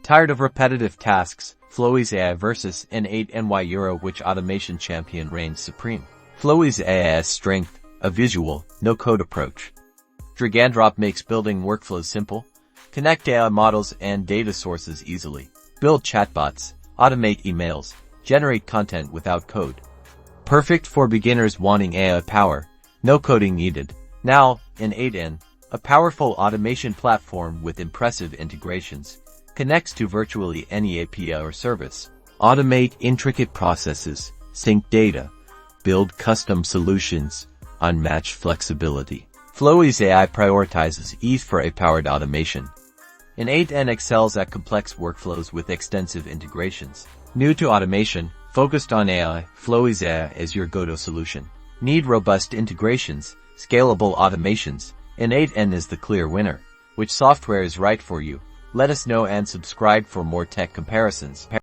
Tired of repetitive tasks? Flowise Ai Vs N8N Euro which automation champion reigns supreme? Flowise AI's strength, a visual, no-code approach. Drag and drop makes building workflows simple. Connect AI models and data sources easily. Build chatbots, automate emails, generate content without code. Perfect for beginners wanting AI power, no coding needed. Now, N8N, a powerful automation platform with impressive integrations, connects to virtually any API or service. Automate intricate processes, sync data, build custom solutions, unmatched flexibility. Flowise AI prioritizes ease for AI-powered automation. N8N excels at complex workflows with extensive integrations. New to automation, focused on AI, Flowise AI is your go-to solution. Need robust integrations, scalable automations? N8N is the clear winner. Which software is right for you? Let us know and subscribe for more tech comparisons.